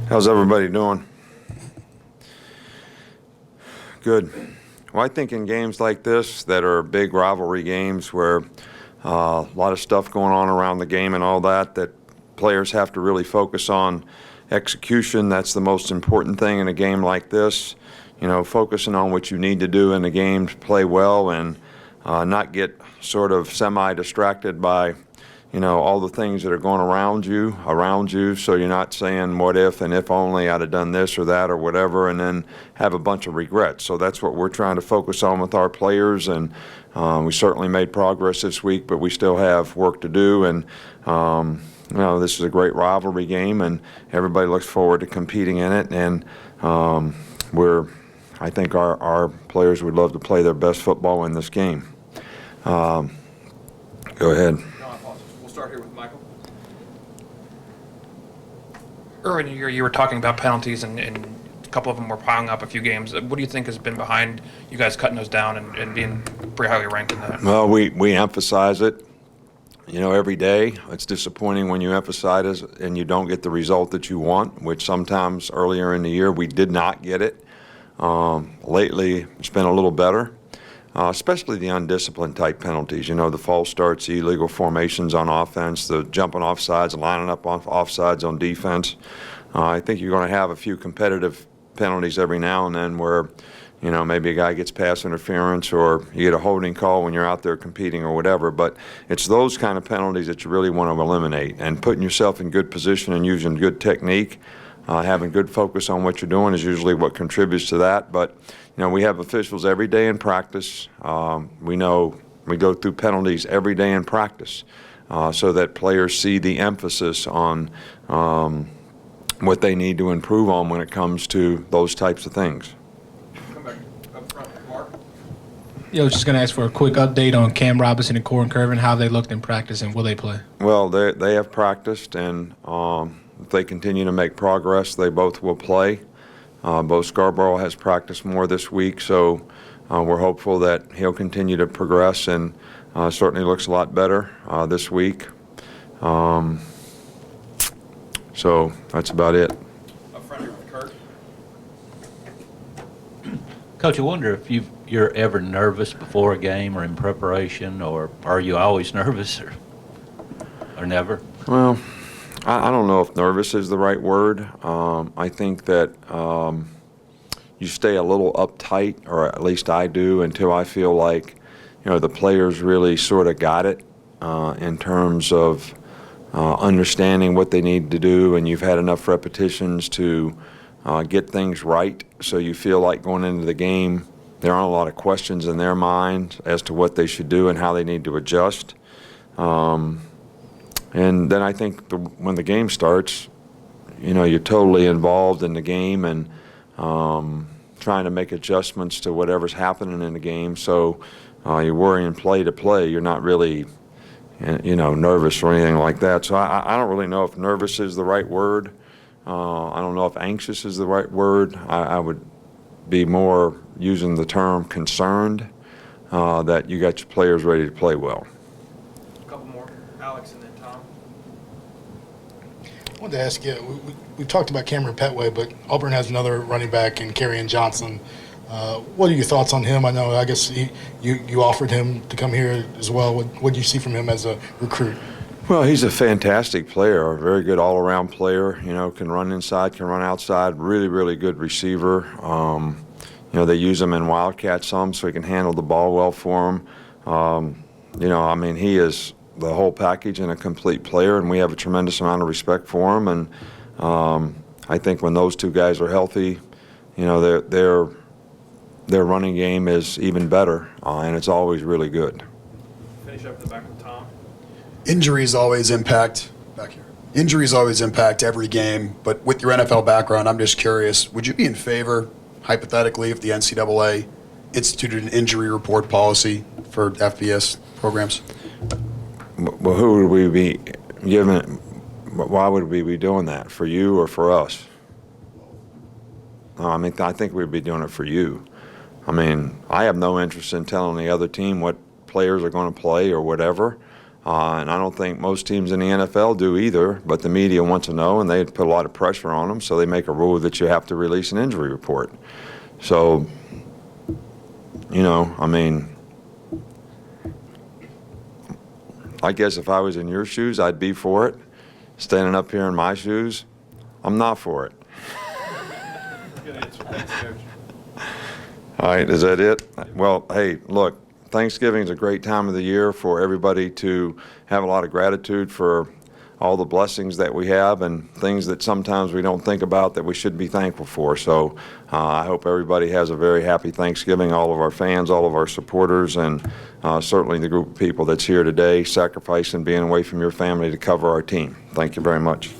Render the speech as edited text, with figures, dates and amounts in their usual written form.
How's everybody doing? Good. Well, I think in games like this that are big rivalry games where a lot of stuff going on around the game and all that, that players have to really focus on execution. That's the most important thing in a game like this. You know, focusing on what you need to do in the game to play well and not get sort of semi-distracted by all the things that are going around you, so you're not saying what if and if only I'd have done this or that or whatever, and then have a bunch of regrets. So that's what we're trying to focus on with our players, and we certainly made progress this week, but we still have work to do, and this is a great rivalry game, and everybody looks forward to competing in it, and I think our players would love to play their best football in this game. Go ahead. Start here with Michael. Earlier in the year, you were talking about penalties, and a couple of them were piling up a few games. What do you think has been behind you guys cutting those down and being pretty highly ranked in that? Well, we emphasize it, every day. It's disappointing when you emphasize it and you don't get the result that you want, which sometimes earlier in the year we did not get it. Lately, it's been a little better. Especially the undisciplined type penalties, the false starts, the illegal formations on offense, the jumping off sides, lining up on offsides on defense. I think you're going to have a few competitive penalties every now and then where, maybe a guy gets pass interference or you get a holding call when you're out there competing or whatever. But it's those kind of penalties that you really want to eliminate, and putting yourself in good position and using good technique. Having good focus on what you're doing is usually what contributes to that. But, we have officials every day in practice. We know we go through penalties every day in practice so that players see the emphasis on what they need to improve on when it comes to those types of things. Come back up front, Mark. I was just going to ask for a quick update on Cam Robinson and Corin Curvin, how they looked in practice, and will they play? Well, they have practiced, and if they continue to make progress, they both will play. Bo Scarborough has practiced more this week, so we're hopeful that he'll continue to progress, and certainly looks a lot better this week. So that's about it. Up front here with Kurt. Coach, I wonder if you're ever nervous before a game or in preparation, or are you always nervous or never? Well, I don't know if nervous is the right word. I think that you stay a little uptight, or at least I do, until I feel like, the players really sort of got it in terms of understanding what they need to do, and you've had enough repetitions to get things right, so you feel like going into the game there aren't a lot of questions in their mind as to what they should do and how they need to adjust. And then I think when the game starts, you're totally involved in the game and trying to make adjustments to whatever's happening in the game. So you're worrying play to play. You're not really, nervous or anything like that. So I don't really know if nervous is the right word. I don't know if anxious is the right word. I would be more using the term concerned that you got your players ready to play well. A couple more. Alex and then Tom. I wanted to ask you, we talked about Cameron Petway, but Auburn has another running back in Kerryon Johnson. What are your thoughts on him? I guess you offered him to come here as well. What do you see from him as a recruit? Well, he's a fantastic player, a very good all-around player. Can run inside, can run outside, really, really good receiver. They use him in Wildcat some, so he can handle the ball well for him. He is the whole package and a complete player, and we have a tremendous amount of respect for him. And I think when those two guys are healthy, their running game is even better, and it's always really good. Finish up in the back with Tom. Injuries always impact every game, but with your NFL background, I'm just curious, would you be in favor, hypothetically, if the NCAA instituted an injury report policy for FBS programs? Well, who would we be giving? Why would we be doing that? For you or for us? I think we'd be doing it for you. I have no interest in telling the other team what players are going to play or whatever. And I don't think most teams in the NFL do either, but the media wants to know, and they put a lot of pressure on them, so they make a rule that you have to release an injury report. So, you know, I mean, I guess if I was in your shoes, I'd be for it. Standing up here in my shoes, I'm not for it. All right, is that it? Well, hey, look, Thanksgiving's a great time of the year for everybody to have a lot of gratitude for all the blessings that we have and things that sometimes we don't think about that we should be thankful for. So I hope everybody has a very happy Thanksgiving, all of our fans, all of our supporters, and certainly the group of people that's here today sacrificing being away from your family to cover our team. Thank you very much.